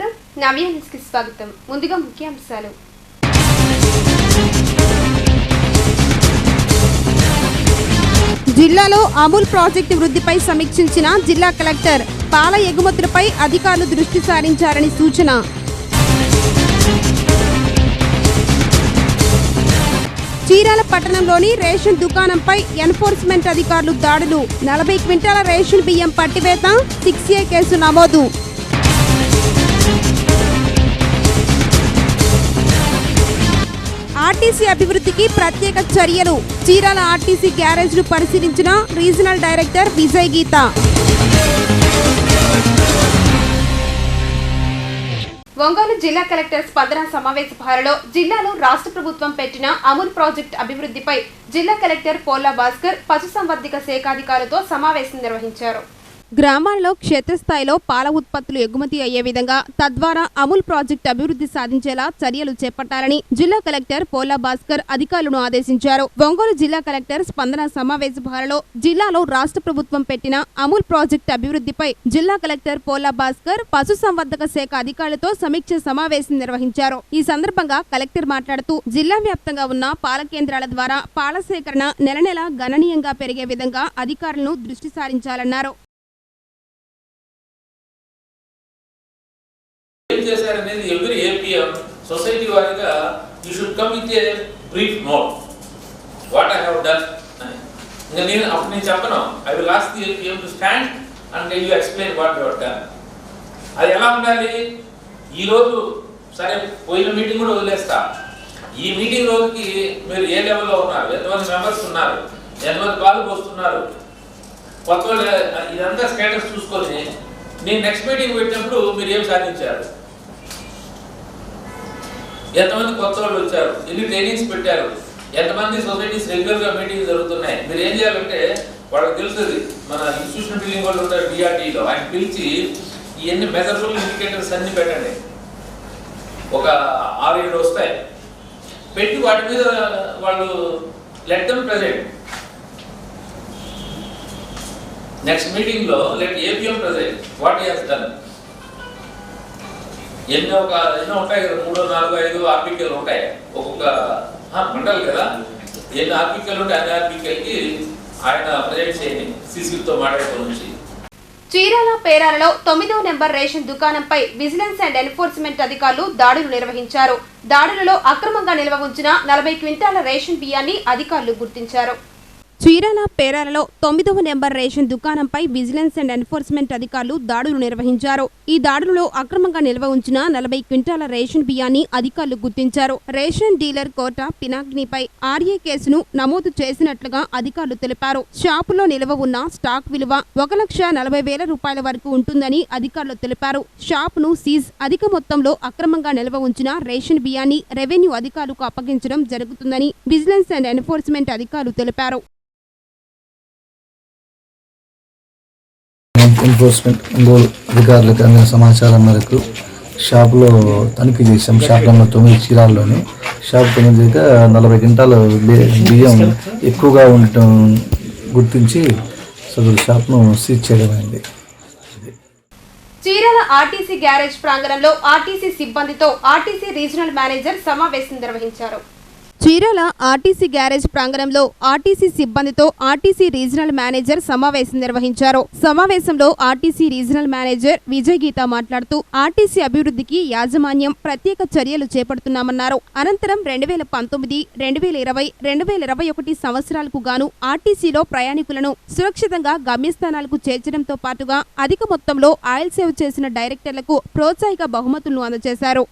నమస్కారం నవ్య న్యూస్ కి స్వాగతం ముందుగా ముఖ్యాంశాలు జిల్లాలో అమూల్ ప్రాజెక్టు వృద్ధిపై సమీక్షించిన జిల్లా కలెక్టర్ పాల ఎగుమతులపై అధికారులు దృష్టి సారించారని సూచన చీరాల పట్టణంలోని రేషన్ దుకాణంపై ఎన్ఫోర్స్మెంట్ అధికారులు దాడులు 40 క్వింటాల రేషన్ బియ్యం పట్టివేత 6A కేసు నమోదు ఆర్టీసీ అభివృద్ధికి ప్రత్యేక చర్యలు చీరాల ఆర్టీసీ గ్యారేజ్ను పరిశీలించిన రీజనల్ డైరెక్టర్ విజయ్ గీత ఒంగోలు జిల్లా కలెక్టర్ స్పందన సమావేశ భారలో జిల్లాలో రాష్ట్ర ప్రభుత్వం పెట్టిన అమూల్ ప్రాజెక్టు అభివృద్ధిపై జిల్లా కలెక్టర్ పోలా భాస్కర్ పశుసంవర్ధక శాఖ అధికారులతో సమావేశం నిర్వహించారు. గ్రామాల్లో క్షేత్రస్థాయిలో పాల ఉత్పత్తులు ఎగుమతి అయ్యే విధంగా తద్వారా అమూల్ ప్రాజెక్టు అభివృద్ధి సాధించేలా చర్యలు చేపట్టాలని జిల్లా కలెక్టర్ పోలా భాస్కర్ అధికారులను ఆదేశించారు. ఒంగోలు జిల్లా కలెక్టర్ స్పందన సమావేశ భారలో జిల్లాలో రాష్ట్ర ప్రభుత్వం పెట్టిన అమూల్ ప్రాజెక్టు అభివృద్ధిపై జిల్లా కలెక్టర్ పోలా భాస్కర్ పశుసంవర్ధక శాఖ అధికారులతో సమీక్ష సమావేశం నిర్వహించారు. ఈ సందర్భంగా కలెక్టర్ మాట్లాడుతూ జిల్లా వ్యాప్తంగా ఉన్న పాల కేంద్రాల ద్వారా పాల సేకరణ నెల నెల గణనీయంగా పెరిగే విధంగా అధికారులను దృష్టి సారించాలన్నారు. Every APM society wariga you should come with a brief note what I have done. Nenu apni cheppanu I will ask the APM to stand and then you explain what you have done. Adi ela undali ee roju sare poyina meeting kuda odilesta ee meeting rojuki meer A level లో ఉన్నారు ఎంతమంది members ఉన్నారు ఎంతమంది పాలు పోస్తున్నారు కొత్త ఇదంతా status చూసుకొని నేను నెక్స్ట్ మీటింగ్ పెట్టినప్పుడు మీరు ఏం సాధించారు ఎంతమంది కొత్త వాళ్ళు వచ్చారు ఎన్ని ట్రైనింగ్స్ పెట్టారు ఎంతమంది సొసైటీస్ రెగ్యులర్గా మీటింగ్ జరుగుతున్నాయి మీరు ఏం చేయాలంటే వాళ్ళకి తెలుస్తుంది మన ఇన్స్టిట్యూషన్ బిల్డింగ్ వాళ్ళు ఉంటారు డిఆర్టీలో ఆయన పిలిచి ఇవన్నీ మెజరబుల్ ఇండికేటర్స్ అన్ని పెట్టండి ఒక 6-7 వస్తాయి పెట్టి వాటి మీద వాళ్ళు let them present next meeting లో let APM present what he has done ఎన్నో ఉంటాయి కదా 3, 4, 5 ఆర్టికల్ ఉంటాయి ఒక్కొక్క మండలి కదా ఎన్ని ఆర్టికల్ ఉంటాయి అన్ని ఆర్టికల్కి ఆయన ప్రజెంట్ చేయండి సిసితో మాట్లాడుతూ నుంచి. చీరాల పేరాలలో 9వ నెంబర్ రేషన్ దుకాణంపై విజిలెన్స్ అండ్ ఎన్ఫోర్స్మెంట్ అధికారులు దాడులు నిర్వహించారు. దాడులలో అక్రమంగా నిల్వ ఉంచిన 40 క్వింటాల రేషన్ బియ్యాన్ని అధికారులు గుర్తించారు. చీరాల పేరాలలో 9వ నెంబర్ రేషన్ దుకాణంపై విజిలెన్స్ అండ్ ఎన్ఫోర్స్మెంట్ అధికారులు దాడులు నిర్వహించారు. ఈ దాడులలో అక్రమంగా నిల్వ ఉంచిన 40 క్వింటాల రేషన్ బియ్యాన్ని అధికారులు గుర్తించారు. రేషన్ డీలర్ కోట పినాగ్నిపై ఆర్ఏ కేసును నమోదు చేసినట్లుగా అధికారులు తెలిపారు. షాపులో నిల్వ ఉన్న స్టాక్ విలువ 1,40,000 రూపాయల వరకు ఉంటుందని అధికారులు తెలిపారు. షాపును సీజ్ అధిక మొత్తంలో అక్రమంగా నిల్వ ఉంచిన రేషన్ బియ్యాన్ని రెవెన్యూ అధికారులకు అప్పగించడం జరుగుతుందని విజిలెన్స్ అండ్ ఎన్ఫోర్స్మెంట్ అధికారులు తెలిపారు. ఎన్ఫోర్స్మెంట్ అధికారులకు అందిన సమాచారం మేరకు షాపులో తనిఖీ చేశాం. షాప్ నెంబర్ 9 చీరాల్లోని షాప్ 9 దగ్గర 40 క్వింటాల బియ్యం ఎక్కువగా ఉండటం గుర్తించి సదరు షాప్ను సీజ్ చేయడం అయింది. చీరాల ఆర్టీసీ గ్యారేజ్ ప్రాంగణంలో ఆర్టీసీ సిబ్బందితో ఆర్టీసీ రీజనల్ మేనేజర్ సమావేశం నిర్వహించారు. చీరాల ఆర్టీసీ గ్యారేజ్ ప్రాంగణంలో ఆర్టీసీ సిబ్బందితో ఆర్టీసీ రీజనల్ మేనేజర్ సమావేశం నిర్వహించారు. సమావేశంలో ఆర్టీసీ రీజనల్ మేనేజర్ విజయ్ గీత మాట్లాడుతూ ఆర్టీసీ అభివృద్ధికి యాజమాన్యం ప్రత్యేక చర్యలు చేపడుతున్నామన్నారు. అనంతరం 2019, 2020, 2021 సంవత్సరాలకు గాను ఆర్టీసీలో ప్రయాణికులను సురక్షితంగా గమ్యస్థానాలకు చేర్చడంతో పాటుగా అధిక మొత్తంలో ఆయిల్ సేవ్ చేసిన డైరెక్టర్లకు ప్రోత్సాహక బహుమతులను అందజేశారు.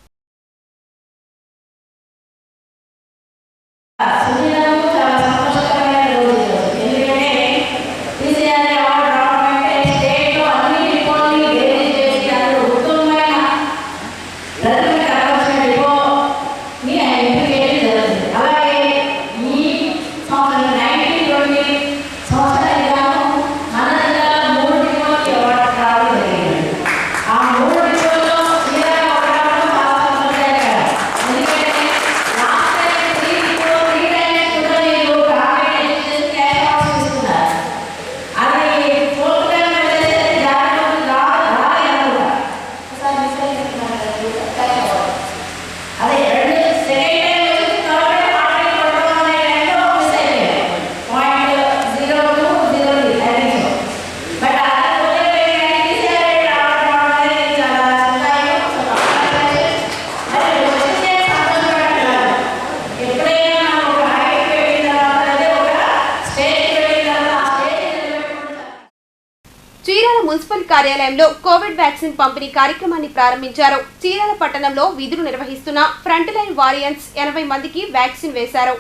కార్యాలయంలో కోవిడ్ వ్యాక్సిన్ పంపిణీ కార్యక్రమాన్ని ప్రారంభించారు. చీరాల పట్టణంలో విధులు నిర్వహిస్తున్న ఫ్రంట్ లైన్ వారియర్స్ 80 మందికి వ్యాక్సిన్ వేశారు.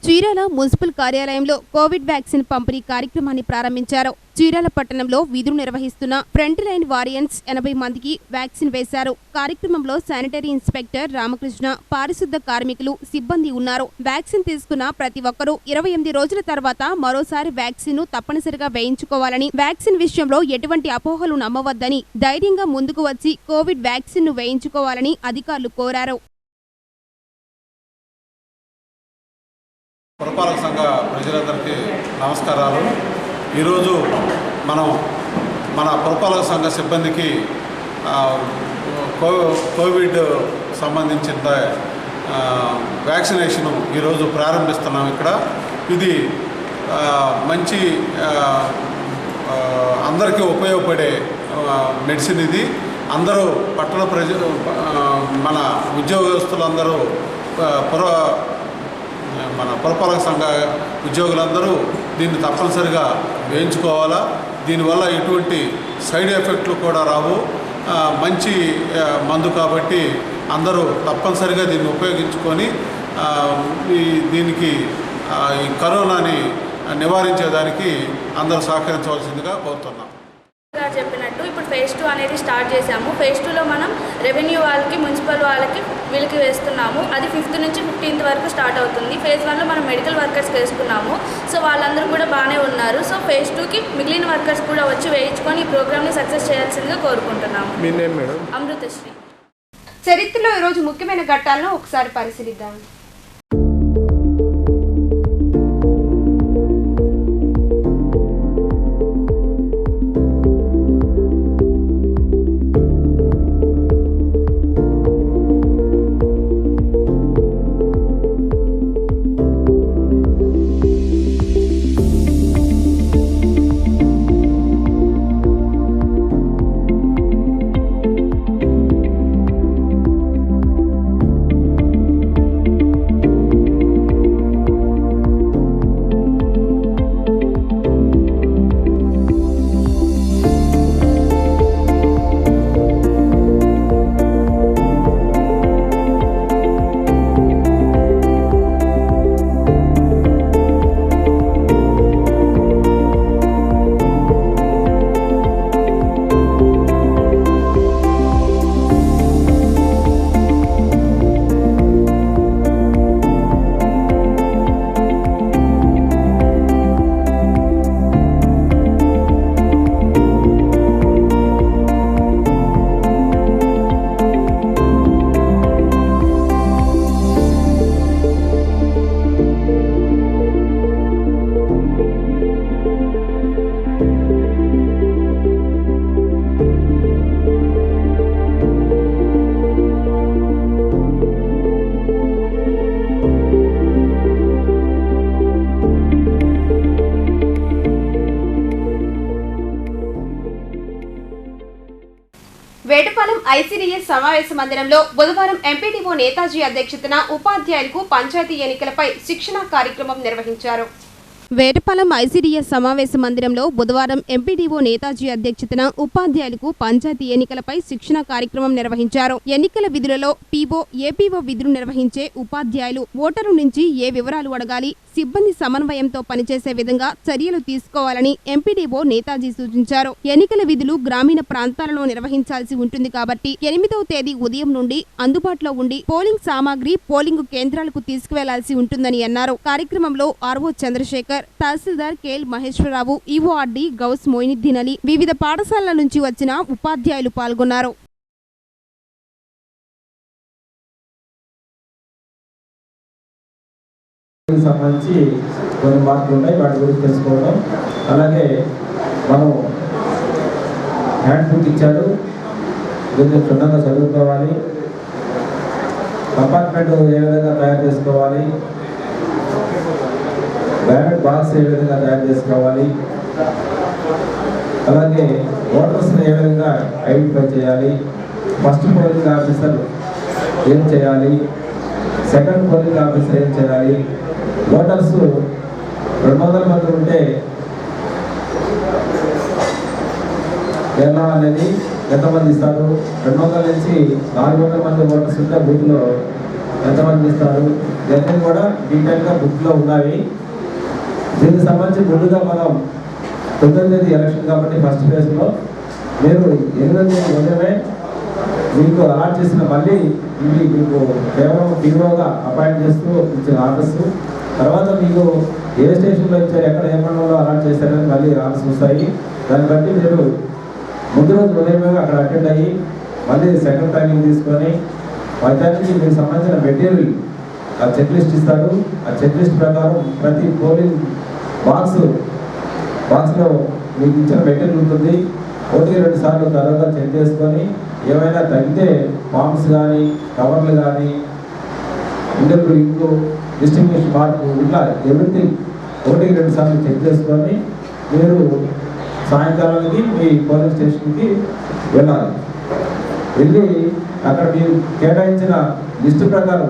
చీరాల మున్సిపల్ కార్యాలయంలో కోవిడ్ వ్యాక్సిన్ పంపిణీ కార్యక్రమాన్ని ప్రారంభించారు. చీరాల పట్టణంలో విధులు నిర్వహిస్తున్న ఫ్రంట్ లైన్ వారియన్స్ 80 మందికి వ్యాక్సిన్ వేశారు. కార్యక్రమంలో శానిటరీ ఇన్స్పెక్టర్ రామకృష్ణ, పారిశుద్ధ కార్మికులు, సిబ్బంది ఉన్నారు. వ్యాక్సిన్ తీసుకున్న ప్రతి ఒక్కరూ 28 రోజుల తర్వాత మరోసారి వ్యాక్సిన్ తప్పనిసరిగా వేయించుకోవాలని, వ్యాక్సిన్ విషయంలో ఎటువంటి అపోహలు నమ్మవద్దని, ధైర్యంగా ముందుకు వచ్చి కోవిడ్ వ్యాక్సిన్ ను వేయించుకోవాలని అధికారులు కోరారు. పురపాలక సంఘ ప్రజలందరికీ నమస్కారాలు. ఈరోజు మనం మన పురపాలక సంఘ సిబ్బందికి కోవిడ్ సంబంధించిన వ్యాక్సినేషను ఈరోజు ప్రారంభిస్తున్నాం. ఇక్కడ ఇది మంచి అందరికీ ఉపయోగపడే మెడిసిన్. ఇది అందరూ పట్టణ ప్రజలు, మన ఉద్యోగస్తులందరూ, మన పురపాలక సంఘ ఉద్యోగులందరూ దీన్ని తప్పనిసరిగా వేయించుకోవాలా. దీనివల్ల ఎటువంటి సైడ్ ఎఫెక్ట్లు కూడా రావు. మంచి మందు కాబట్టి అందరూ తప్పనిసరిగా దీన్ని ఉపయోగించుకొని దీనికి ఈ కరోనాని నివారించేదానికి అందరూ సహకరించవలసిందిగా కోరుతున్నాం. చెప్పినట్టు ఇప్పుడు phase 2 అనేది స్టార్ట్ చేసాము. phase 2లో మనం రెవెన్యూ వాళ్ళకి, మున్సిపల్ వాళ్ళకి వీళ్ళకి వేస్తున్నాము. అది 5th నుంచి 15th వరకు స్టార్ట్ అవుతుంది. phase 1లో మనం మెడికల్ వర్కర్స్ వేసుకున్నాము. సో వాళ్ళందరూ కూడా బాగానే ఉన్నారు. సో phase 2కి మిగిలిన వర్కర్స్ కూడా వచ్చి వేయించుకొని ఈ ప్రోగ్రామ్ని సక్సెస్ చేయాల్సిందిగా కోరుకుంటున్నాము. మీ నేమ్ మేడం? అమృతశ్రీ. చరిత్రలో ఈరోజు ముఖ్యమైన ఘట్టాలను ఒకసారి పరిశీలిద్దాం. వేటపాలెం ఐసీడీఎస్ సమావేశ మందిరంలో బుధవారం ఎంపీడీఓ నేతాజీ అధ్యక్షతన ఉపాధ్యాయులకు పంచాయతీ ఎన్నికలపై శిక్షణ కార్యక్రమం నిర్వహించారు. వేటపాలెం ఐసీడీఎస్ సమావేశ మందిరంలో బుధవారం ఎంపీడీఓ నేతాజీ అధ్యక్షతన ఉపాధ్యాయులకు పంచాయతీ ఎన్నికలపై శిక్షణ కార్యక్రమం నిర్వహించారు. ఎన్నికల విధులలో పీఓ, ఏపీఓ విధులు నిర్వహించే ఉపాధ్యాయులు ఓటరు నుంచి ఏ వివరాలు అడగాలి, సిబ్బంది సమన్వయంతో పనిచేసే విధంగా చర్యలు తీసుకోవాలని ఎంపీడీఓ నేతాజీ సూచించారు. ఎన్నికల విధులు గ్రామీణ ప్రాంతాలలో నిర్వహించాల్సి ఉంటుంది కాబట్టి 8వ తేదీ ఉదయం నుండి అందుబాటులో ఉండి పోలింగ్ సామాగ్రి పోలింగ్ కేంద్రాలకు తీసుకువెళ్లాల్సి ఉంటుందని అన్నారు. కార్యక్రమంలో ఆర్ఓ చంద్రశేఖర్, తహసీల్దార్ కేఎల్ మహేశ్వరరావు, ఈఓఆర్డి గౌస్ మొయినుద్దీన్ అలీ, వివిధ పాఠశాలల నుంచి వచ్చిన ఉపాధ్యాయులు పాల్గొన్నారు. సంబంధించి కొన్ని మార్కులు ఉన్నాయి, వాటి గురించి తెలుసుకోవడం. అలాగే మనం హ్యాండ్ బుక్ ఇచ్చాడు, కొంచెం క్షుణ్ణంగా చదువుకోవాలి. కంపార్ట్మెంట్ ఏ విధంగా తయారు చేసుకోవాలి, బ్యాలెట్ బాక్స్ ఏ విధంగా తయారు చేసుకోవాలి, అలాగే ఓటర్స్ని ఏ విధంగా ఐడెంటిఫై చేయాలి, ఫస్ట్ పోలింగ్ ఆఫీసర్ ఏం చేయాలి, సెకండ్ పోలింగ్ ఆఫీసర్ ఏం చేయాలి, ఓటర్స్ 200 మంది ఉంటే ఎలా అనేది ఎంతమంది ఇస్తారు, 200 నుంచి 400 మంది ఓటర్స్ ఉంటే బూత్లో ఎంతమంది ఇస్తారు, ఇవన్నీ కూడా డీటెయిల్గా బుక్లో ఉన్నాయి. దీనికి సంబంధించి ముందుగా మనం 9వ తేదీ ఎలక్షన్ కాబట్టి ఫస్ట్ ఫేజ్లో మీరు 8వ తేదీ ఉదయమే మీకు అలాట్ చేసిన మళ్ళీ ఇవి మీకు కేవలం పీఓగా అపాయింట్ చేస్తూ ఇచ్చిన ఆర్డర్స్, తర్వాత మీకు ఏ స్టేషన్లో ఇచ్చారు, ఎక్కడ ఏ మండలంలో అలాట్ చేశారని మళ్ళీ ఆర్డర్స్ వస్తాయి. దాన్ని బట్టి మీరు ముందు రోజు ఉదయమే అక్కడ అటెండ్ అయ్యి మళ్ళీ సెకండ్ టైమింగ్ తీసుకొని వాటికి మీకు సంబంధించిన మెటీరియల్ ఆ చెక్ లిస్ట్ ఇస్తారు. ఆ చెక్ లిస్ట్ ప్రకారం ప్రతి పోలింగ్ బాక్స్లో మీకు ఇచ్చిన మెటీరియల్ ఉంటుంది. 1-2 సార్లు తర్వాత చెక్ చేసుకొని ఏమైనా తగ్గితే ఫామ్స్ కానీ కవర్లు కానీ ఇంటర్వ్యూ ఇంకు డిస్టింగ్విష్ మార్కు ఇట్లా ఎవ్రీథింగ్ 1-2 సార్లు చెక్ చేసుకొని మీరు సాయంకాలానికి మీ పోలింగ్ స్టేషన్కి వెళ్ళాలి. వెళ్ళి అక్కడ మీరు కేటాయించిన లిస్టు ప్రకారం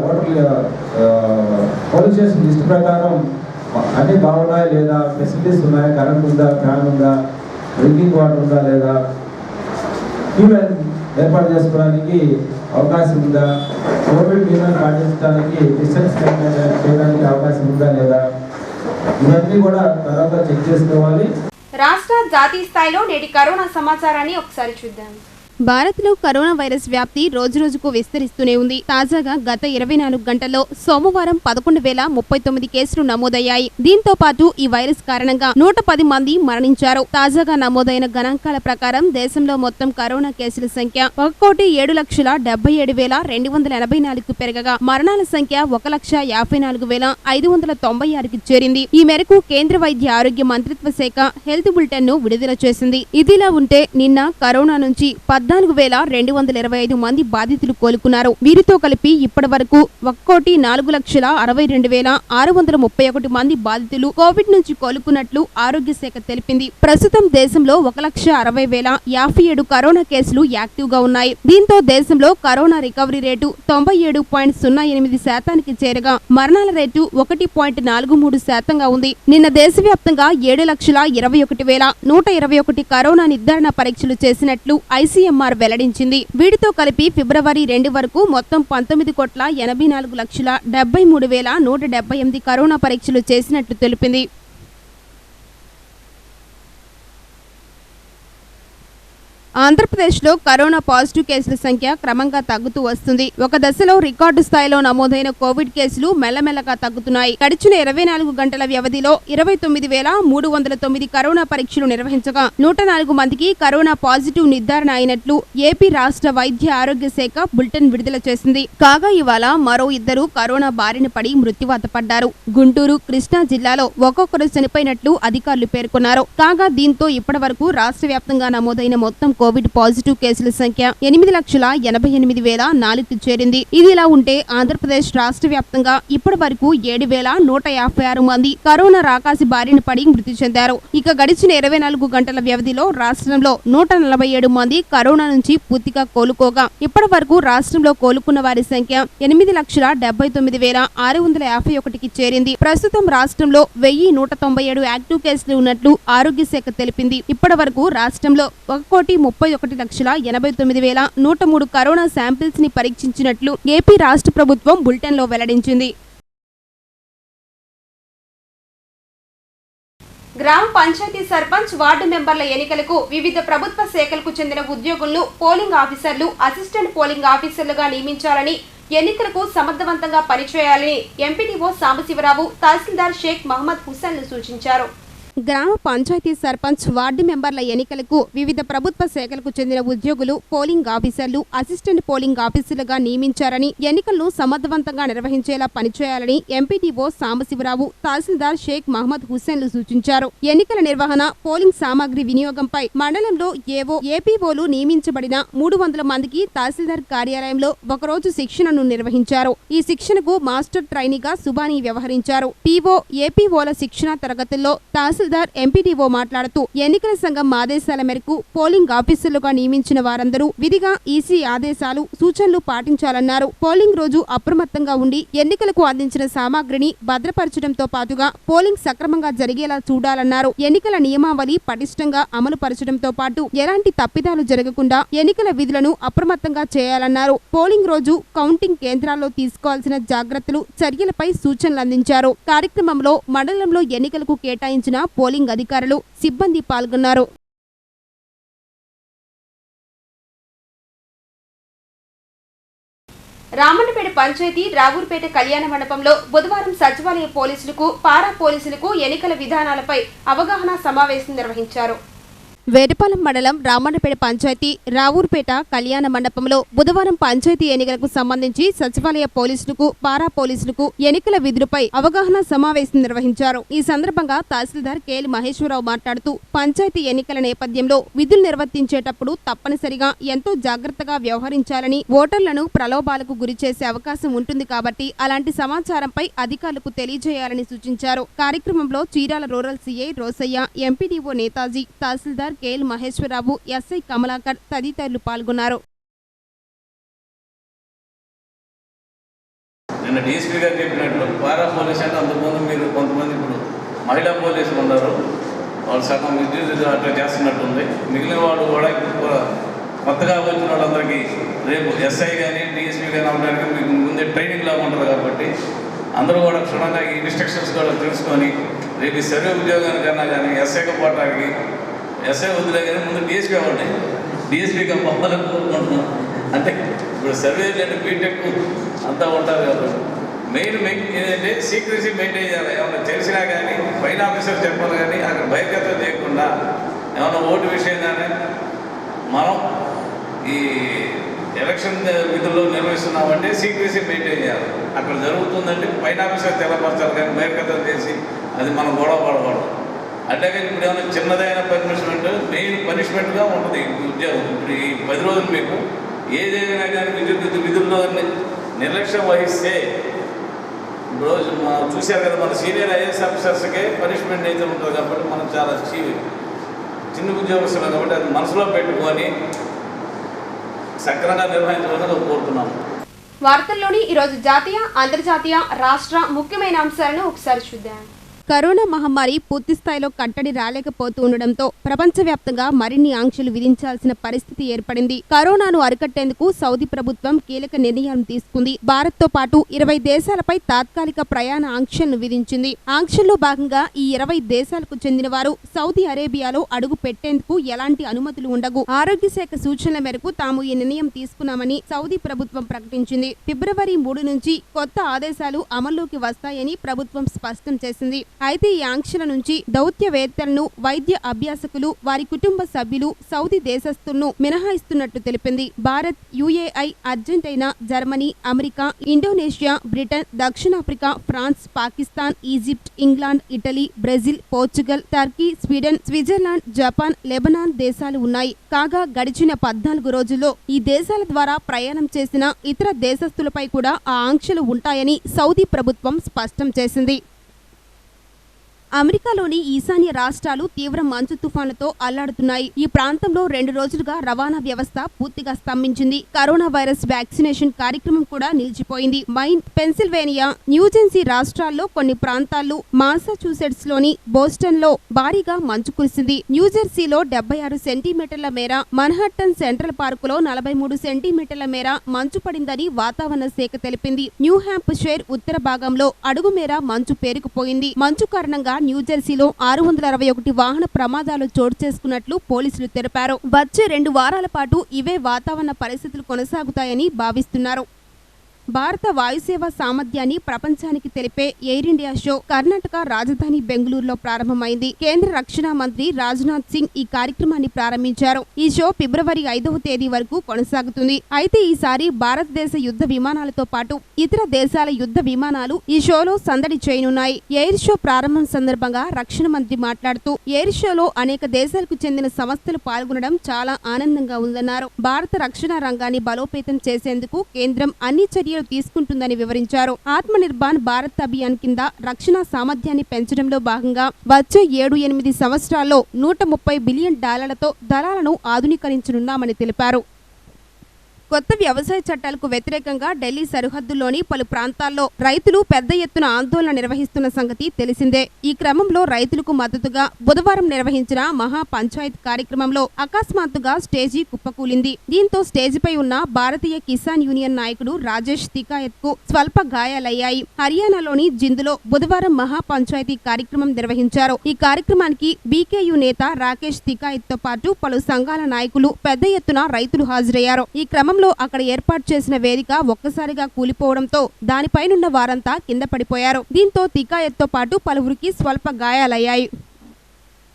పోలింగ్ స్టేషన్ లిస్టు ప్రకారం అన్నీ బాగున్నాయా లేదా, ఫెసిలిటీస్ ఉన్నాయా, కరెంట్ ఉందా, ఫ్యాన్ ఉందా, డ్రింకింగ్ వాటర్ ఉందా లేదా, క్యూలైన్ ఏర్పాటు చేసుకోవడానికి అవకాశం ఉందా, కోవిడ్ నియమాలు పాటించడానికి డిస్టెన్స్ చేయడానికి అవకాశం ఉందా లేదా, ఇవన్నీ కూడా తర్వాత చెక్ చేసుకోవాలి. రాష్ట్ర జాతీయ స్థాయిలో నేటి కరోనా సమాచారాన్ని ఒకసారి చూద్దాం. భారత్లో కరోనా వైరస్ వ్యాప్తి రోజురోజుకు విస్తరిస్తూనే ఉంది. తాజాగా గత 24 గంటల్లో సోమవారం 11,039 కేసులు నమోదయ్యాయి. దీంతో పాటు ఈ వైరస్ కారణంగా 110 మంది మరణించారు. తాజాగా నమోదైన గణాంకాల ప్రకారం దేశంలో మొత్తం కరోనా కేసుల సంఖ్య 1,07,77,284 పెరగగా మరణాల సంఖ్య 1,54,596కి చేరింది. ఈ మేరకు కేంద్ర వైద్య ఆరోగ్య మంత్రిత్వ శాఖ హెల్త్ బులెటిన్ ను విడుదల చేసింది. ఇదిలా ఉంటే నిన్న కరోనా నుంచి 14,225 మంది బాధితులు కోలుకున్నారు. వీరితో కలిపి ఇప్పటి వరకు 1,04,62,631 మంది బాధితులు కోవిడ్ నుంచి కోలుకున్నట్లు ఆరోగ్య శాఖ తెలిపింది. ప్రస్తుతం దేశంలో 1,60,057 కరోనా కేసులు యాక్టివ్ గా ఉన్నాయి. దీంతో దేశంలో కరోనా రికవరీ రేటు 97.08% చేరగా మరణాల రేటు 1.43% ఉంది. నిన్న దేశవ్యాప్తంగా 7,21,121 కరోనా నిర్ధారణ పరీక్షలు చేసినట్లు ICMR వెల్లడించింది. వీటితో కలిపి ఫిబ్రవరి 2 వరకు మొత్తం 19,84,73,178 కరోనా పరీక్షలు చేసినట్లు తెలిపింది. ఆంధ్రప్రదేశ్లో కరోనా పాజిటివ్ కేసుల సంఖ్య క్రమంగా తగ్గుతూ వస్తుంది. ఒక దశలో రికార్డు స్థాయిలో నమోదైన కోవిడ్ కేసులు మెల్లమెల్లగా తగ్గుతున్నాయి. గడిచిన 24 గంటల వ్యవధిలో 29,309 కరోనా పరీక్షలు నిర్వహించగా 104 మందికి కరోనా పాజిటివ్ నిర్ధారణ అయినట్లు ఏపీ రాష్ట్ర వైద్య ఆరోగ్య శాఖ బులెటిన్ విడుదల చేసింది. కాగా ఇవాళ మరో 2 కరోనా బారిన పడి మృత్యువాత పడ్డారు. గుంటూరు, కృష్ణా జిల్లాలో ఒక్కొక్కరు చనిపోయినట్లు అధికారులు పేర్కొన్నారు. కాగా దీంతో ఇప్పటి వరకు రాష్ట్ర వ్యాప్తంగా నమోదైన మొత్తం కోవిడ్ పాజిటివ్ కేసుల సంఖ్య 8,88,004కి చేరింది. ఇదిలా ఉంటే ఆంధ్రప్రదేశ్ రాష్ట్ర వ్యాప్తంగా ఇప్పటి వరకు 7,156 మంది కరోనా రాకాసి బారిన పడి మృతి చెందారు. ఇక గడిచిన 24 గంటల వ్యవధిలో రాష్ట్రంలో 147 మంది కరోనా నుంచి పూర్తిగా కోలుకోగా ఇప్పటి వరకు రాష్ట్రంలో కోలుకున్న వారి సంఖ్య 8,79,651కి చేరింది. ప్రస్తుతం రాష్ట్రంలో 1,197 యాక్టివ్ కేసులు ఉన్నట్లు ఆరోగ్య శాఖ తెలిపింది. ఇప్పటి వరకు రాష్ట్రంలో 1,31,89,103 కరోనా శాంపిల్స్ ని పరీక్షించినట్లు ఏపీ రాష్ట్ర ప్రభుత్వం బులెటిన్ లో వెల్లడించింది. గ్రామ పంచాయతీ సర్పంచ్, వార్డు మెంబర్ల ఎన్నికలకు వివిధ ప్రభుత్వ శాఖలకు చెందిన ఉద్యోగులను పోలింగ్ ఆఫీసర్లు, అసిస్టెంట్ పోలింగ్ ఆఫీసర్లుగా నియమించాలని, ఎన్నికలకు సమర్థవంతంగా పనిచేయాలని ఎంపీడీఓ సాంబశివరావు, తహసీల్దార్ షేక్ మహమ్మద్ హుస్సేన్లు సూచించారు. గ్రామ పంచాయతీ సర్పంచ్, వార్డు మెంబర్ల ఎన్నికలకు వివిధ ప్రభుత్వ శాఖలకు చెందిన ఉద్యోగులు పోలింగ్ ఆఫీసర్లు, అసిస్టెంట్ పోలింగ్ ఆఫీసర్లుగా నియమించారని, ఎన్నికలను సమర్థవంతంగా నిర్వహించేలా పనిచేయాలని ఎంపీడీఓ సాంబశివరావు, తహసీల్దార్ షేక్ మహమ్మద్ హుస్సేన్లు సూచించారు. ఎన్నికల నిర్వహణ, పోలింగ్ సామాగ్రి వినియోగంపై మండలంలో ఏవో, ఏపీఓలు నియమించబడిన 300 మందికి తహసీల్దార్ కార్యాలయంలో ఒకరోజు శిక్షణను నిర్వహించారు. ఈ శిక్షణకు మాస్టర్ ట్రైనీగా సుబానీ వ్యవహరించారు. పీఓ, ఏపీఓల శిక్షణ తరగతుల్లో తహసీల్దార్ తహసీల్దార్ ఎంపీడీఓ మాట్లాడుతూ ఎన్నికల సంఘం ఆదేశాల మేరకు పోలింగ్ ఆఫీసర్లుగా నియమించిన వారందరూ విధిగా ఈసీ ఆదేశాలు సూచనలు పాటించాలన్నారు. పోలింగ్ రోజు అప్రమత్తంగా ఉండి ఎన్నికలకు అందించిన సామాగ్రిని భద్రపరచడంతో పాటుగా పోలింగ్ సక్రమంగా జరిగేలా చూడాలన్నారు. ఎన్నికల నియమావళి పటిష్టంగా అమలు పరచడంతో పాటు ఎలాంటి తప్పిదాలు జరగకుండా ఎన్నికల విధులను అప్రమత్తంగా చేయాలన్నారు. పోలింగ్ రోజు కౌంటింగ్ కేంద్రాల్లో తీసుకోవాల్సిన జాగ్రత్తలు చర్యలపై సూచనలు అందించారు. కార్యక్రమంలో మండలంలో ఎన్నికలకు కేటాయించిన పోలింగ్ అధికారులు సిబ్బంది పాల్గొన్నారు. రామన్నపేట పంచాయతీ రావూర్పేట కళ్యాణ మండపంలో బుధవారం సచివాలయ పోలీసులకు పారా పోలీసులకు ఎన్నికల విధానాలపై అవగాహన సమావేశం నిర్వహించారు. వేటపాలెం మండలం రామన్నపేట పంచాయతీ రావూర్పేట కళ్యాణ మండపంలో బుధవారం పంచాయతీ ఎన్నికలకు సంబంధించి సచివాలయ పోలీసులకు పారా పోలీసులకు ఎన్నికల విధులపై అవగాహన సమావేశం నిర్వహించారు. ఈ సందర్భంగా తహసీల్దార్ కేఎల్ మహేశ్వరరావు మాట్లాడుతూ పంచాయతీ ఎన్నికల నేపథ్యంలో విధులు నిర్వర్తించేటప్పుడు తప్పనిసరిగా ఎంతో జాగ్రత్తగా వ్యవహరించాలని, ఓటర్లను ప్రలోభాలకు గురి చేసే అవకాశం ఉంటుంది కాబట్టి అలాంటి సమాచారంపై అధికారులకు తెలియజేయాలని సూచించారు. కార్యక్రమంలో Chirala rural CI Rosaiah, MPDO Netaji, tahsildar KL Maheswararao, SI Kamalakar తదితరులు పాల్గొన్నారు. నిన్న డీఎస్పీ గారు చెప్పినట్లు పారా పోలీస్ అంటే అంతకుముందు మీరు కొంతమంది ఇప్పుడు మహిళా పోలీసులు ఉన్నారు, వాళ్ళు సగం విద్యుత్ అట్లా చేస్తున్నట్టుంది. మిగిలిన వాళ్ళు కూడా కొత్తగా వచ్చిన వాళ్ళందరికీ రేపు ఎస్ఐ కానీ డిఎస్పీ కానీ అవడానికి మీకు ముందే ట్రైనింగ్ లాగా ఉంటుంది కాబట్టి అందరూ కూడా క్షుణ్ణంగా ఈ ఇన్స్ట్రక్షన్స్ కూడా తెలుసుకొని రేపు ఈ సర్వే ఉద్యోగానికన్నా కానీ ఎస్ఐకి పోవటానికి ఎస్ఐ వదిలే కానీ ముందు డిఎస్పీ అవ్వండి. డిఎస్పీగా పంపాలని కోరుకుంటున్నాం. అంటే ఇప్పుడు సర్వే అంటే బీటెక్ అంతా ఉంటారు కాబట్టి మెయిన్ ఏంటంటే సీక్రెసీ మెయింటైన్ చేయాలి. ఏమైనా తెలిసినా కానీ పైన ఆఫీసర్ చెప్పాలి కానీ అక్కడ బహిర్గతం చేయకుండా ఏమైనా ఓటు విషయం కానీ మనం ఈ ఎలక్షన్ విధుల్లో నిర్వహిస్తున్నామంటే సీక్రెసీ మెయింటైన్ చేయాలి. అక్కడ జరుగుతుందంటే పైన ఆఫీసర్ తెలపరచాలి కానీ బహిర్గతం చేసి అది మనం గొడవ పడకూడదు. అట్లాగే ఇప్పుడు ఏమైనా చిన్నదైన పనిష్మెంట్ మెయిన్ పనిష్మెంట్గా ఉంటుంది ఉద్యోగం. ఇప్పుడు ఈ 10 రోజులు మీకు ఏదైనా కానీ విధుల్లో నిర్లక్ష్యం వహిస్తే ఇప్పుడు చూశారు కదా, మన సీనియర్ ఐఏఎస్ ఆఫీసర్స్కే పనిష్మెంట్ అయితే ఉంటుంది కాబట్టి మనం చాలా చిన్న ఉద్యోగస్తులు కాబట్టి అది మనసులో పెట్టుకొని సక్రమంగా నిర్వహించడానికి కోరుతున్నాము. వార్తల్లోని ఈరోజు జాతీయ, అంతర్జాతీయ, రాష్ట్ర ముఖ్యమైన అంశాలను ఒకసారి చూద్దాం. కరోనా మహమ్మారి పూర్తి స్థాయిలో కట్టడి రాలేకపోతూ ఉండడంతో ప్రపంచవ్యాప్తంగా మరిన్ని ఆంక్షలు విధించాల్సిన పరిస్థితి ఏర్పడింది. కరోనాను అరికట్టేందుకు సౌదీ ప్రభుత్వం కీలక నిర్ణయం తీసుకుంది. భారత్తో పాటు 20 దేశాలపై తాత్కాలిక ప్రయాణ ఆంక్షలను విధించింది. ఆంక్షల్లో భాగంగా ఈ 20 దేశాలకు చెందిన వారు సౌదీ అరేబియాలో అడుగు పెట్టేందుకు ఎలాంటి అనుమతులు ఉండవు. ఆరోగ్య శాఖ సూచనల మేరకు తాము ఈ నిర్ణయం తీసుకున్నామని సౌదీ ప్రభుత్వం ప్రకటించింది. ఫిబ్రవరి 3 నుంచి కొత్త ఆదేశాలు అమల్లోకి వస్తాయని ప్రభుత్వం స్పష్టం చేసింది. అయితే ఈ ఆంక్షల నుంచి దౌత్యవేత్తలను, వైద్య అభ్యాసకులు, వారి కుటుంబ సభ్యులు, సౌదీ దేశస్థులను మినహాయిస్తున్నట్టు తెలిపింది. Bharat, UAE, Argentina, Germany, America, Indonesia, Britain, దక్షిణాఫ్రికా, France, Pakistan, Egypt, England, Italy, Brazil, Portugal, Turkey, Sweden, Switzerland, Japan, Lebanon దేశాలు ఉన్నాయి. కాగా గడిచిన 14 రోజుల్లో ఈ దేశాల ద్వారా ప్రయాణం చేసిన ఇతర దేశస్థులపై కూడా ఆ ఆంక్షలు ఉంటాయని సౌదీ ప్రభుత్వం స్పష్టం చేసింది. అమెరికాలోని ఈశాన్య రాష్ట్రాలు తీవ్ర మంచు తుఫాన్లతో అల్లాడుతున్నాయి. ఈ ప్రాంతంలో 2 రోజులుగా రవాణా వ్యవస్థ పూర్తిగా స్తంభించింది. కరోనా వైరస్ వ్యాక్సినేషన్ కార్యక్రమం కూడా నిలిచిపోయింది. మైన్, పెన్సిల్వేనియా, న్యూజెర్సీ రాష్ట్రాల్లో కొన్ని ప్రాంతాల్లో, మాసాచ్యూసెట్స్ లోని బోస్టన్ లో భారీగా మంచు కురిసింది. న్యూజెర్సీలో 76 సెంటీమీటర్ల మేర, మన్హట్టన్ సెంట్రల్ పార్కులో 43 సెంటీమీటర్ల మేర మంచు పడిందని వాతావరణ శాఖ తెలిపింది. న్యూ హ్యాంప్షైర్ ఉత్తర భాగంలో అడుగు మేర మంచు పేరుకుపోయింది. మంచు కారణంగా న్యూజెర్సీలో 661 వాహన ప్రమాదాలు చోటు చేసుకున్నట్లు పోలీసులు తెలిపారు. వచ్చే 2 వారాల పాటు ఇవే వాతావరణ పరిస్థితులు కొనసాగుతాయని భావిస్తున్నారు. భారత వాయుసేవ సామర్థ్యాన్ని ప్రపంచానికి తెలిపే ఎయిర్ ఇండియా షో కర్ణాటక రాజధాని బెంగళూరులో ప్రారంభమైంది. కేంద్ర రక్షణ మంత్రి రాజ్నాథ్ సింగ్ ఈ కార్యక్రమాన్ని ప్రారంభించారు. ఈ షో ఫిబ్రవరి 5వ తేదీ వరకు కొనసాగుతుంది. అయితే ఈసారి భారతదేశ యుద్ధ విమానాలతో పాటు ఇతర దేశాల యుద్ధ విమానాలు ఈ షోలో సందడి చేయనున్నాయి. ఎయిర్ షో ప్రారంభం సందర్భంగా రక్షణ మంత్రి మాట్లాడుతూ ఎయిర్ షోలో అనేక దేశాలకు చెందిన సంస్థలు పాల్గొనడం చాలా ఆనందంగా ఉందన్నారు. భారత రక్షణ రంగాన్ని బలోపేతం చేసేందుకు కేంద్రం అన్ని చర్యలు చర్యలు తీసుకుంటుందని వివరించారు. ఆత్మనిర్భర్ భారత్ అభియాన్ కింద రక్షణ సామర్థ్యాన్ని పెంచడంలో భాగంగా వచ్చే 7-8 సంవత్సరాల్లో $130 బిలియన్ దళాలను ఆధునీకరించనున్నామని తెలిపారు. కొత్త వ్యవసాయ చట్టాలకు వ్యతిరేకంగా ఢిల్లీ సరిహద్దుల్లోని పలు ప్రాంతాల్లో రైతులు పెద్ద ఎత్తున ఆందోళన నిర్వహిస్తున్న సంగతి తెలిసిందే. ఈ క్రమంలో రైతులకు మద్దతుగా బుధవారం నిర్వహించిన మహా పంచాయత్ కార్యక్రమంలో అకస్మాత్తుగా స్టేజీ కుప్పకూలింది. దీంతో స్టేజిపై ఉన్న భారతీయ కిసాన్ యూనియన్ నాయకుడు రాజేష్ తికాయత్ కు స్వల్ప గాయాలయ్యాయి. హర్యానాలోని జిందులో బుధవారం మహా పంచాయతీ కార్యక్రమం నిర్వహించారు. ఈ కార్యక్రమానికి బీకేయూ నేత రాకేష్ తికాయత్ తో పాటు పలు సంఘాల నాయకులు పెద్ద ఎత్తున రైతులు హాజరయ్యారు. ఈ క్రమంలో అక్కడ ఏర్పాటు చేసిన వేదిక ఒక్కసారిగా కూలిపోవడంతో దానిపైనున్న వారంతా కింద పడిపోయారు. దీంతో తికాయత్ తో పాటు పలువురికి స్వల్ప గాయాలయ్యాయి.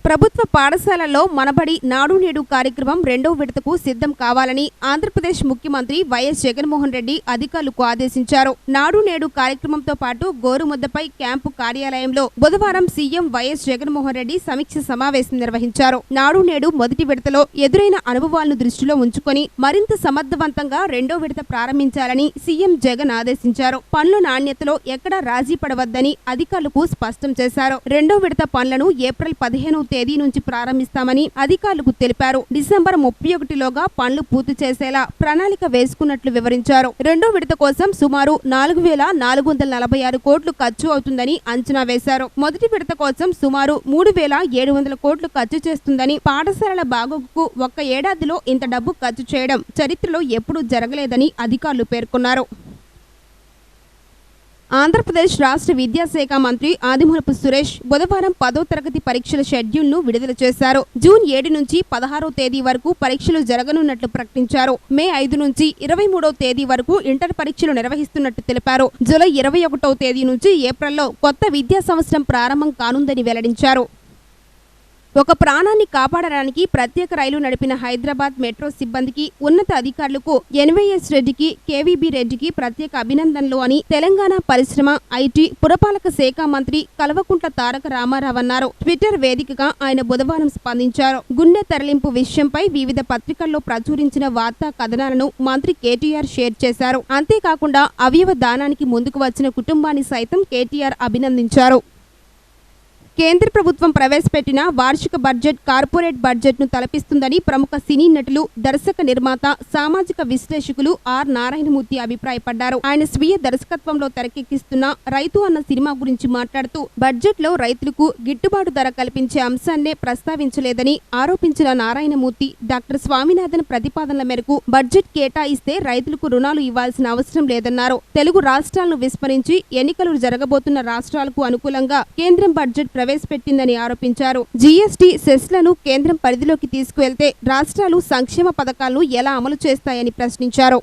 ప్రభుత్వ పాఠశాలల్లో మనబడి నాడు నేడు కార్యక్రమం 2వ విడతకు సిద్ధం కావాలని ఆంధ్రప్రదేశ్ ముఖ్యమంత్రి వైఎస్ జగన్మోహన్ రెడ్డి అధికారులకు ఆదేశించారు. నాడు నేడు కార్యక్రమంతో పాటు గోరుముద్దపై క్యాంపు కార్యాలయంలో బుధవారం సీఎం వైఎస్ జగన్మోహన్ రెడ్డి సమీక్ష సమావేశం నిర్వహించారు. నాడు నేడు మొదటి విడతలో ఎదురైన అనుభవాలను దృష్టిలో ఉంచుకొని మరింత సమర్థవంతంగా 2వ విడత ప్రారంభించాలని సీఎం జగన్ ఆదేశించారు. పనుల నాణ్యతలో ఎక్కడా రాజీ పడవద్దని అధికారులకు స్పష్టం చేశారు. 2వ విడత పనులను ఏప్రిల్ 15వ తేదీ నుంచి ప్రారంభిస్తామని అధికారులకు తెలిపారు. డిసెంబర్ 31లోగా పనులు పూర్తి చేసేలా ప్రణాళిక వేసుకున్నట్లు వివరించారు. 2వ విడత కోసం సుమారు 4,446 కోట్లు ఖర్చు అవుతుందని అంచనా వేశారు. మొదటి విడత కోసం సుమారు 3,700 కోట్లు ఖర్చు చేస్తుందని, పాఠశాలల బాగోగుకు ఒక్క ఏడాదిలో ఇంత డబ్బు ఖర్చు చేయడం చరిత్రలో ఎప్పుడూ జరగలేదని అధికారులు పేర్కొన్నారు. ఆంధ్రప్రదేశ్ రాష్ట్ర విద్యాశాఖ మంత్రి ఆదిమూలపు సురేష్ బుధవారం 10వ తరగతి పరీక్షల షెడ్యూల్ను విడుదల చేశారు. జూన్ 7 నుంచి 16వ తేదీ వరకు పరీక్షలు జరగనున్నట్లు ప్రకటించారు. మే 5 నుంచి 23వ తేదీ వరకు ఇంటర్ పరీక్షలు నిర్వహిస్తున్నట్టు తెలిపారు. జూలై 21వ తేదీ నుంచి ఏప్రిల్లో కొత్త విద్యా సంవత్సరం ప్రారంభం కానుందని వెల్లడించారు. ఒక ప్రాణాన్ని కాపాడడానికి ప్రత్యేక రైలు నడిపిన హైదరాబాద్ మెట్రో సిబ్బందికి, ఉన్నత అధికారులకు ఎన్వైఎస్ రెడ్డికి, కేవీబీ రెడ్డికి ప్రత్యేక అభినందనలు అని తెలంగాణ పరిశ్రమ, ఐటీ, పురపాలక శాఖ మంత్రి కల్వకుంట్ల తారక రామారావు అన్నారు. ట్విట్టర్ వేదికగా ఆయన బుధవారం స్పందించారు. గుండె తరలింపు విషయంపై వివిధ పత్రికల్లో ప్రచురించిన వార్తా కథనాలను మంత్రి కేటీఆర్ షేర్ చేశారు. అంతేకాకుండా అవయవ దానానికి ముందుకు వచ్చిన కుటుంబాన్ని సైతం కేటీఆర్ అభినందించారు. కేంద్ర ప్రభుత్వం ప్రవేశపెట్టిన వార్షిక బడ్జెట్ కార్పొరేట్ బడ్జెట్ను తలపిస్తుందని ప్రముఖ సినీ నటులు, దర్శక నిర్మాత, సామాజిక విశ్లేషకులు ఆర్ నారాయణమూర్తి అభిప్రాయపడ్డారు. ఆయన స్వీయ దర్శకత్వంలో తెరకెక్కిస్తున్న రైతు అన్న సినిమా గురించి మాట్లాడుతూ బడ్జెట్లో రైతులకు గిట్టుబాటు ధర కల్పించే అంశాన్నే ప్రస్తావించలేదని ఆరోపించిన నారాయణమూర్తి, డాక్టర్ స్వామినాథన్ ప్రతిపాదనల మేరకు బడ్జెట్ కేటాయిస్తే రైతులకు రుణాలు ఇవ్వాల్సిన అవసరం లేదన్నారు. తెలుగు రాష్ట్రాలను విస్మరించి ఎన్నికలు జరగబోతున్న రాష్ట్రాలకు అనుకూలంగా కేంద్రం బడ్జెట్ ప్రవేశపెట్టిందని ఆరోపించారు. జీఎస్టీ సెస్లను కేంద్రం పరిధిలోకి తీసుకువెళ్తే రాష్ట్రాలు సంక్షేమ పథకాలను ఎలా అమలు చేస్తాయని ప్రశ్నించారు.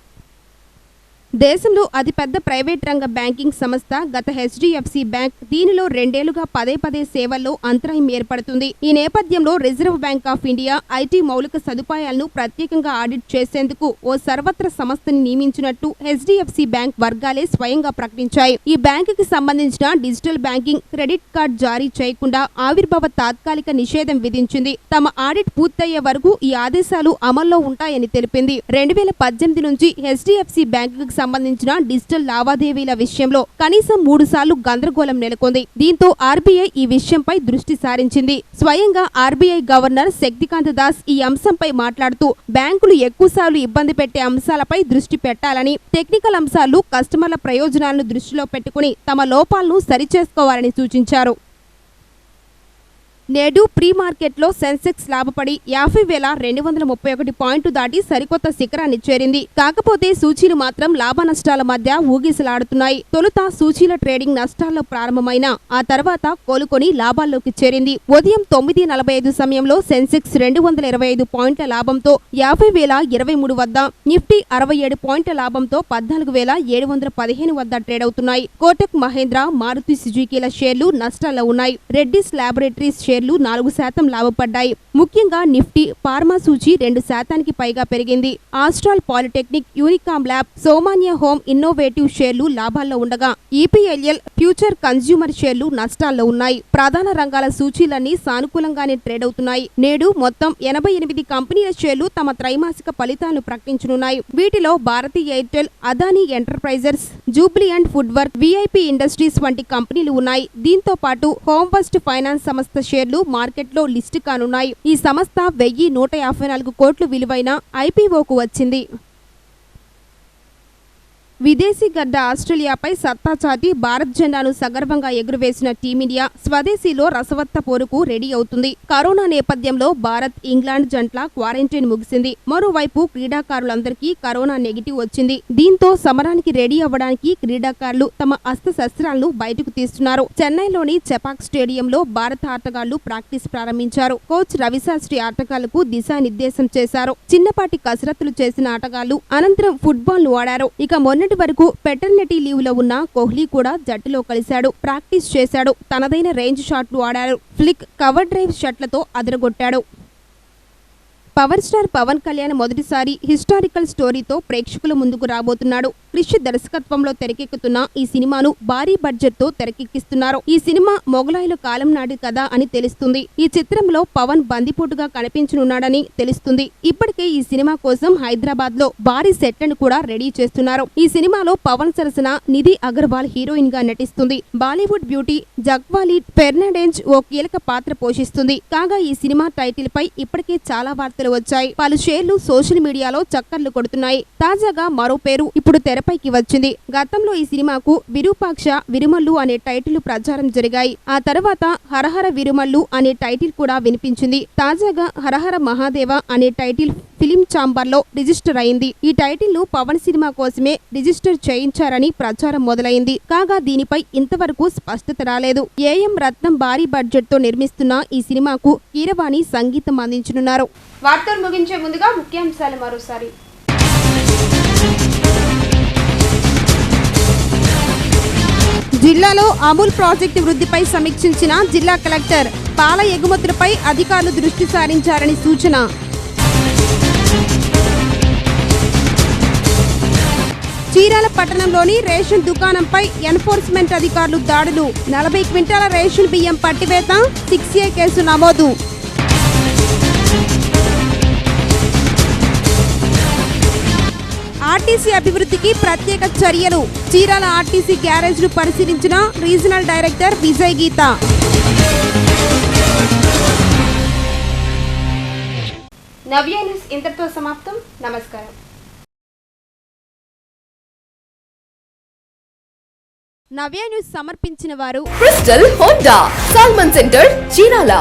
దేశంలో అతిపెద్ద ప్రైవేట్ రంగ బ్యాంకింగ్ సంస్థ గత హెచ్డిఎఫ్సి బ్యాంక్. దీనిలో 2 ఏళ్లుగా పదే సేవల్లో అంతరాయం ఏర్పడుతుంది. ఈ నేపథ్యంలో reserve bank of India IT మౌలిక సదుపాయాలను ప్రత్యేకంగా ఆడిట్ చేసేందుకు ఓ సర్వత్ర సంస్థని నియమించినట్టు హెచ్డిఎఫ్సి బ్యాంక్ వర్గాలే స్వయంగా ప్రకటించాయి. ఈ బ్యాంకుకి సంబంధించిన డిజిటల్ బ్యాంకింగ్, క్రెడిట్ కార్డ్ జారీ చేయకుండా ఆవిర్భావ తాత్కాలిక నిషేధం విధించింది. తమ ఆడిట్ పూర్తయ్యే వరకు ఈ ఆదేశాలు అమల్లో ఉంటాయని తెలిపింది. 2018 నుంచి హెచ్డిఎఫ్సి బ్యాంకు సంబంధించిన డిజిటల్ లావాదేవీల విషయంలో కనీసం 3 సార్లు గందరగోళం నెలకొంది. దీంతో ఆర్బీఐ ఈ విషయంపై దృష్టి సారించింది. స్వయంగా ఆర్బీఐ గవర్నర్ శక్తికాంత దాస్ ఈ అంశంపై మాట్లాడుతూ బ్యాంకులు ఎక్కువసార్లు ఇబ్బంది పెట్టే అంశాలపై దృష్టి పెట్టాలని, టెక్నికల్ అంశాలు, కస్టమర్ల ప్రయోజనాలను దృష్టిలో పెట్టుకుని తమ లోపాలను సరిచేసుకోవాలని సూచించారు. నేడు ప్రీ మార్కెట్లో సెన్సెక్స్ లాభపడి 50,231 పాయింట్లు దాటి సరికొత్త శిఖరాన్ని చేరింది. కాకపోతే సూచీలు మాత్రం లాభ నష్టాల మధ్య ఊగిసలాడుతున్నాయి. తొలుత సూచీల ట్రేడింగ్ నష్టాల్లో ప్రారంభమైన ఆ తర్వాత కోలుకొని లాభాల్లోకి చేరింది. ఉదయం 9:45 సమయంలో సెన్సెక్స్ 225 పాయింట్ల లాభంతో 50,023 వద్ద, నిఫ్టీ 67 పాయింట్ల లాభంతో 14,715 వద్ద ట్రేడ్ అవుతున్నాయి. కోటక్ మహేంద్ర, మారుతి సుజుకీల షేర్లు నష్టాల్లో ఉన్నాయి. రెడ్డిస్ ల్యాబొరేటరీస్ షేర్లు షేర్లు 4% లాభపడ్డాయి. ముఖ్యంగా నిఫ్టీ, ఫార్మా సూచీ 2% పైగా పెరిగింది. Astral polytechnic, Unichem lab, Somany home innovative షేర్లు లాభాల్లో ఉండగా ఈపీఐఎల్, ఫ్యూచర్ కన్స్యూమర్ షేర్లు నష్టాల్లో ఉన్నాయి. ప్రధాన రంగాల సూచీలన్నీ సానుకూలంగానే ట్రేడ్ అవుతున్నాయి. నేడు మొత్తం 88 కంపెనీల షేర్లు తమ త్రైమాసిక ఫలితాలను ప్రకటించనున్నాయి. వీటిలో Bharti Airtel, Adani Enterprises, Jubilant foodwork, VIP Industries వంటి కంపెనీలు ఉన్నాయి. దీంతో పాటు హోమ్ ఫస్ట్ ఫైనాన్స్ సంస్థ షేర్లు మార్కెట్లో లిస్టు కానున్నాయి. ఈ సంస్థ 1154 కోట్లు విలువైన ఐపీఓకు వచ్చింది. విదేశీ గడ్డ ఆస్ట్రేలియాపై సత్తా చాటి భారత్ జెండాను సగర్వంగా ఎగురవేసిన టీమిండియా స్వదేశీలో రసవత్త పోరుకు రెడీ అవుతుంది. కరోనా నేపథ్యంలో భారత్, ఇంగ్లాండ్ జంట్ల క్వారంటైన్ ముగిసింది. మరోవైపు క్రీడాకారులందరికీ కరోనా నెగిటివ్ వచ్చింది. దీంతో సమరానికి రెడీ అవ్వడానికి క్రీడాకారులు తమ అస్త్రశస్త్రాలను బయటకు తీస్తున్నారు. చెన్నైలోని చెపాక్ స్టేడియంలో భారత ఆటగాళ్లు ప్రాక్టీస్ ప్రారంభించారు. కోచ్ రవిశాస్త్రి ఆటగాళ్లకు దిశానిర్దేశం చేశారు. చిన్నపాటి కసరత్తులు చేసిన ఆటగాళ్లు అనంతరం ఫుట్బాల్ ను ఆడారు. ఇక మొన్నటి వరకు పెటర్నిటీ లీవ్ లో ఉన్న కోహ్లీ కూడా జట్టులో కలిశాడు. ప్రాక్టీస్ చేశాడు. తనదైన రేంజ్ షాట్లు ఆడారు. ఫ్లిక్, కవర్ డ్రైవ్ షట్లతో అదరగొట్టాడు. పవర్ స్టార్ పవన్ కళ్యాణ్ మొదటిసారి హిస్టారికల్ స్టోరీతో ప్రేక్షకుల ముందుకు రాబోతున్నాడు. క్రిష్ దర్శకత్వంలో తెరకెక్కుతున్న ఈ సినిమాను భారీ బడ్జెట్ తో తెరకెక్కిస్తున్నారు. ఈ సినిమా మొగలాయుల కాలం నాటి కథ అని తెలుస్తుంది. ఈ చిత్రంలో పవన్ బందిపోటుగా కనిపించనున్నాడని తెలుస్తుంది. ఇప్పటికే ఈ సినిమా కోసం హైదరాబాద్ లో భారీ సెట్లను కూడా రెడీ చేస్తున్నారు. ఈ సినిమాలో పవన్ సరసన నిధి అగర్వాల్ హీరోయిన్ గా నటిస్తుంది. బాలీవుడ్ బ్యూటీ జగ్వాలీ ఫెర్నాండెజ్ ఓ కీలక పాత్ర పోషిస్తుంది. కాగా ఈ సినిమా టైటిల్ పై ఇప్పటికే చాలా వార్తలు వచ్చాయి. పలు షేర్లు సోషల్ మీడియాలో చక్కర్లు కొడుతున్నాయి. తాజాగా మరో పేరు ఇప్పుడు తెరపైకి వచ్చింది. గతంలో ఈ సినిమాకు విరూపాక్ష విరుమల్లు అనే టైటిల్ ప్రచారం జరిగాయి. ఆ తర్వాత హరహర విరుమల్లు అనే టైటిల్ కూడా వినిపించింది. తాజాగా హరహర మహాదేవ అనే టైటిల్ ఫిలిం ఛాంబర్ లో రిజిస్టర్ అయింది. ఈ టైటిల్ ను పవన్ సినిమా కోసమే రిజిస్టర్ చేయించారని ప్రచారం మొదలైంది. కాగా దీనిపై ఇంతవరకు స్పష్టత రాలేదు. ఏఎం రత్నం భారీ బడ్జెట్ తో నిర్మిస్తున్న ఈ సినిమాకు కీరవాణి సంగీతం అందించనున్నారు. వార్తలు ముగించే ముందుగా ముఖ్యాంశాలు మరోసారి. జిల్లాలో అమూల్ ప్రాజెక్టు వృద్ధిపై సమీక్షించిన జిల్లా కలెక్టర్. పాల ఎగుమతులపై అధికారులు దృష్టి సారించారని సూచన. చీరాల పట్టణంలోని రేషన్ దుకాణంపై ఎన్ఫోర్స్మెంట్ అధికారులు దాడులు. 40 క్వింటాల రేషన్ బియ్యం పట్టివేత, 6A కేసు నమోదు. ఆర్టీసీ అభివృద్ధికి ప్రత్యేక చర్యలు. చీరాల ఆర్టీసీ గ్యారేజ్ను పరిశీలించిన regional director Vijay Geetha. Navya news ఇంతటితో సమాప్తం. నమస్కారం. నవ్య న్యూస్ సమర్పించిన వారు crystal Honda, Salman centre, Chirala.